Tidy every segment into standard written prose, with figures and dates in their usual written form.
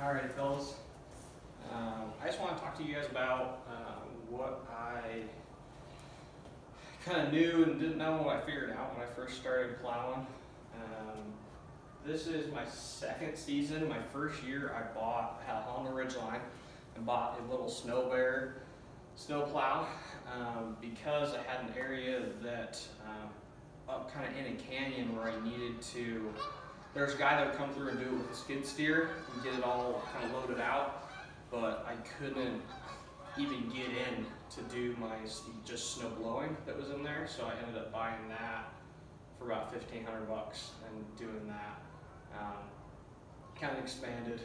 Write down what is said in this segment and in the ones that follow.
Alrighty, fellas. I just want to talk to you guys about what I kind of knew and didn't know what I figured out when I first started plowing. This is my second season. My first year I had a Honda Ridgeline and bought a little Snow Bear snow plow because I had an area that up kind of in a canyon where I needed to. There's a guy that would come through and do it with a skid steer and get it all kind of loaded out, but I couldn't even get in to do my just snow blowing that was in there, so I ended up buying that for about $1,500 and doing that. Kind of expanded,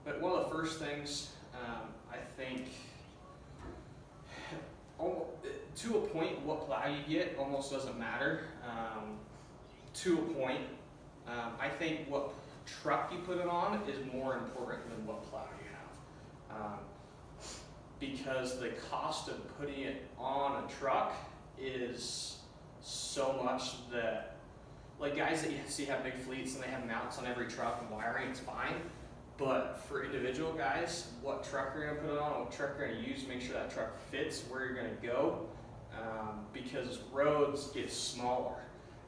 but one of the first things I think, to a point, what plow you get almost doesn't matter. To a point, I think what truck you put it on is more important than what plow you have, because the cost of putting it on a truck is so much that, like, guys that you see have big fleets and they have mounts on every truck and wiring, it's fine. But for individual guys, what truck you're gonna put it on, what truck you're gonna use, make sure that truck fits where you're gonna go, because roads get smaller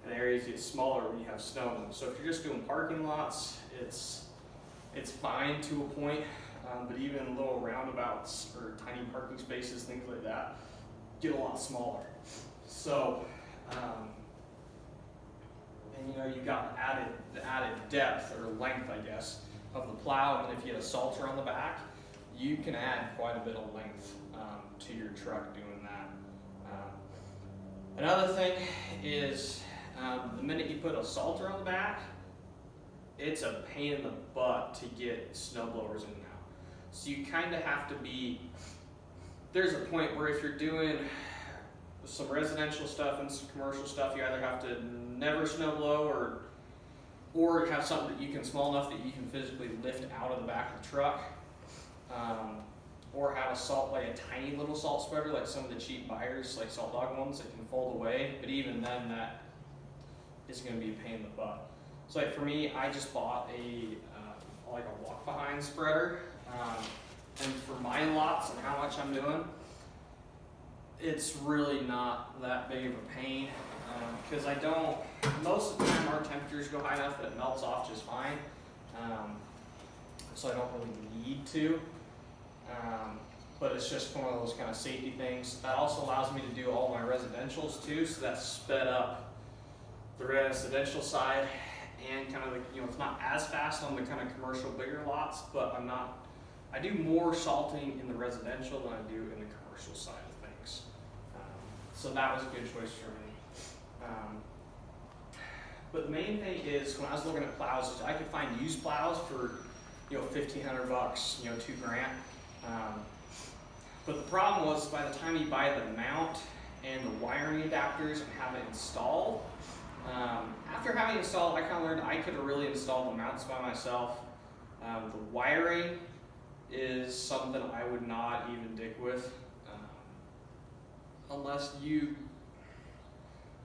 and areas get smaller when you have snow in them. So if you're just doing parking lots, it's fine to a point, but even little roundabouts or tiny parking spaces, things like that, get a lot smaller. So, and you know, you've got the added depth or length, I guess, of the plow, and if you had a salter on the back, you can add quite a bit of length to your truck doing that. Another thing is, the minute you put a salter on the back, it's a pain in the butt to get snow blowers in and out. So you kind of have to be, there's a point where if you're doing some residential stuff and some commercial stuff, you either have to never snow blow or have something that you can, small enough that you can physically lift out of the back of the truck, or have like a tiny little salt spreader, like some of the cheap buyers, like Salt Dog ones that can fold away, but even then that is going to be a pain in the butt. So like for me, I just bought like a walk behind spreader, and for my lots and how much I'm doing, it's really not that big of a pain, because most of the time our temperatures go high enough that it melts off just fine, so I don't really need to, but it's just one of those kind of safety things. That also allows me to do all my residentials too, so that's sped up the residential side, and kind of, you know, it's not as fast on the kind of commercial bigger lots, but I do more salting in the residential than I do in the commercial side of things. So that was a good choice for me. But the main thing is, when I was looking at plows, I could find used plows for, you know, $1,500, you know, $2,000. But the problem was, by the time you buy the mount and the wiring adapters and have it installed, after having it installed, I kind of learned I could have really installed the mounts by myself. The wiring is something I would not even dick with, unless you.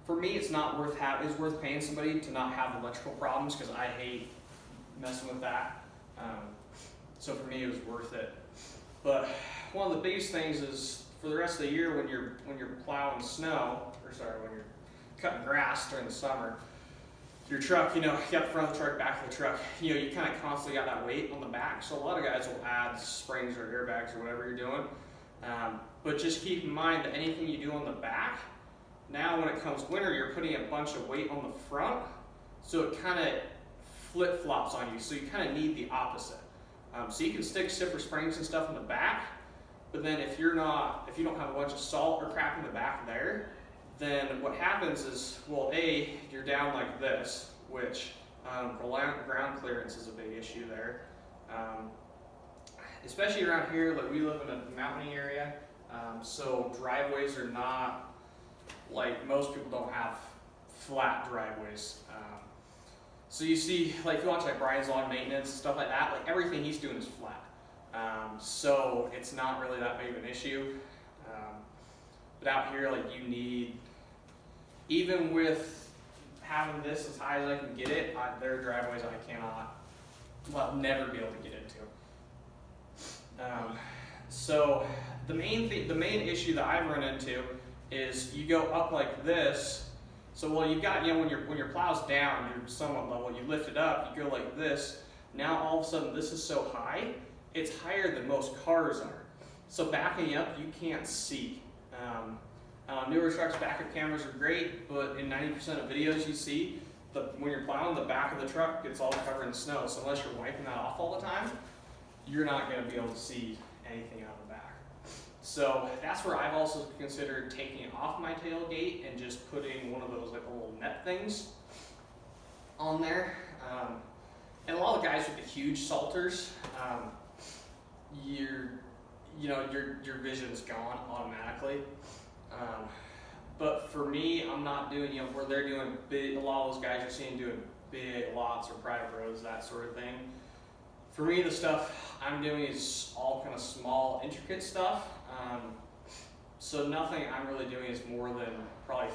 For me, it's not worth it's worth paying somebody to not have electrical problems, because I hate messing with that. So for me, it was worth it. But one of the biggest things is, for the rest of the year, when you're plowing snow, when you're cutting grass during the summer, your truck, you know, you got the front of the truck, back of the truck, you know, you kind of constantly got that weight on the back. So a lot of guys will add springs or airbags or whatever you're doing. But just keep in mind that anything you do on the back, now when it comes winter, you're putting a bunch of weight on the front, so it kind of flip-flops on you. So you kind of need the opposite. So you can stick stiffer springs and stuff in the back, but then if you don't have a bunch of salt or crap in the back there, then what happens is, well, you're down like this, which ground clearance is a big issue there. Especially around here, like we live in a mountainy area, so driveways are not, like, most people don't have flat driveways. So you see, like, if you watch like Brian's Lawn Maintenance and stuff like that, like everything he's doing is flat. So it's not really that big of an issue. But out here, like, you need, even with having this as high as I can get it, there are driveways I cannot well, never be able to get into. So the main issue that I've run into is you go up like this. So well, you've got, when your plow's down, you're somewhat level. You lift it up, you go like this. Now all of a sudden this is so high, it's higher than most cars are. So backing up, you can't see. Newer trucks, backup cameras are great, but in 90% of videos you see, when you're plowing, the back of the truck gets all covered in snow. So unless you're wiping that off all the time, you're not going to be able to see anything out of the back. So that's where I've also considered taking it off my tailgate and just putting one of those like little net things on there. And a lot of guys with the huge salters, your vision's gone automatically. But for me, I'm not doing, where they're doing big, a lot of those guys you're seeing doing big lots or private roads, that sort of thing. For me, the stuff I'm doing is all kind of small, intricate stuff. So nothing I'm really doing is more than probably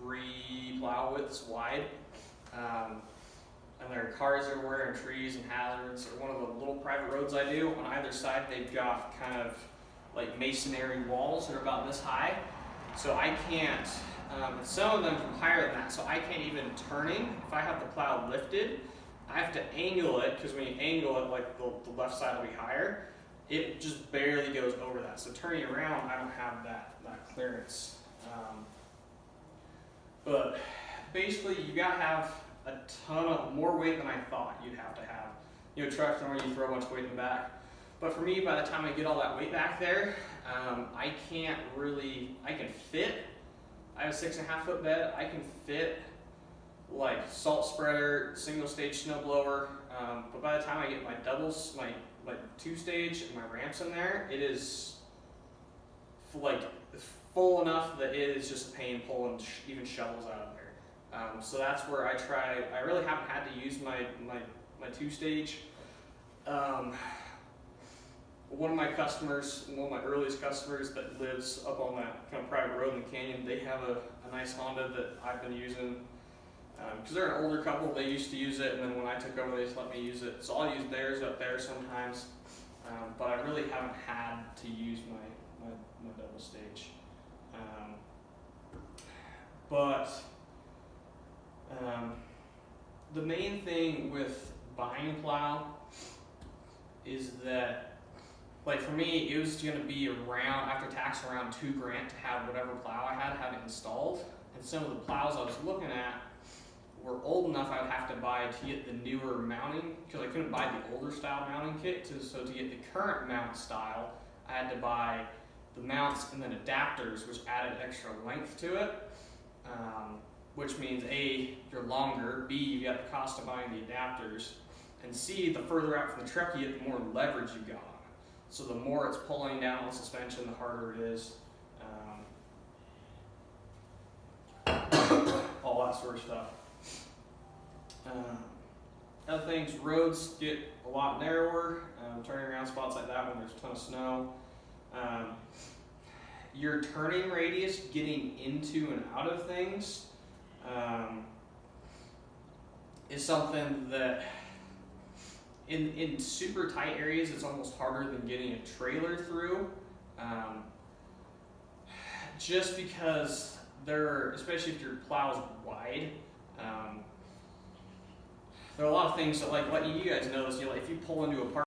3 plow widths wide. And there are cars everywhere and trees and hazards. Or one of the little private roads I do, on either side they've got kind of like masonry walls that are about this high. So I can't, some of them come higher than that, so I can't even turning, if I have the plow lifted, I have to angle it, because when you angle it, like the left side will be higher, it just barely goes over that. So turning around, I don't have that clearance. But basically, you gotta have a ton of more weight than I thought you'd have to have. Trucks normally you throw a bunch of weight in the back. But for me, by the time I get all that weight back there, I can fit, I have a 6.5 foot bed, I can fit like salt spreader, single stage snow blower, but by the time I get my doubles, my 2-stage and my ramps in there, it is like full enough that it is just a pain pulling even shovels out of there. So that's where I really haven't had to use my 2-stage. One of my earliest customers that lives up on that kind of private road in the canyon, they have a nice Honda that I've been using. Because they're an older couple, they used to use it, and then when I took over, they just let me use it. So I'll use theirs up there sometimes, but I really haven't had to use my double stage. The main thing with buying a plow is that, like for me, it was going to be around, after tax, around $2,000 to have whatever plow I had to have it installed. And some of the plows I was looking at were old enough I would have to buy to get the newer mounting, because I couldn't buy the older style mounting kit. So to get the current mount style, I had to buy the mounts and then adapters, which added extra length to it, which means A, you're longer, B, you got the cost of buying the adapters, and C, the further out from the truck you get, the more leverage you got on it. So the more it's pulling down on suspension, the harder it is. All that sort of stuff. Other things, roads get a lot narrower, turning around spots like that when there's a ton of snow. Your turning radius getting into and out of things is something that in super tight areas it's almost harder than getting a trailer through, just because especially if your plow's wide, there are a lot of things that, like you guys notice, if you pull into a park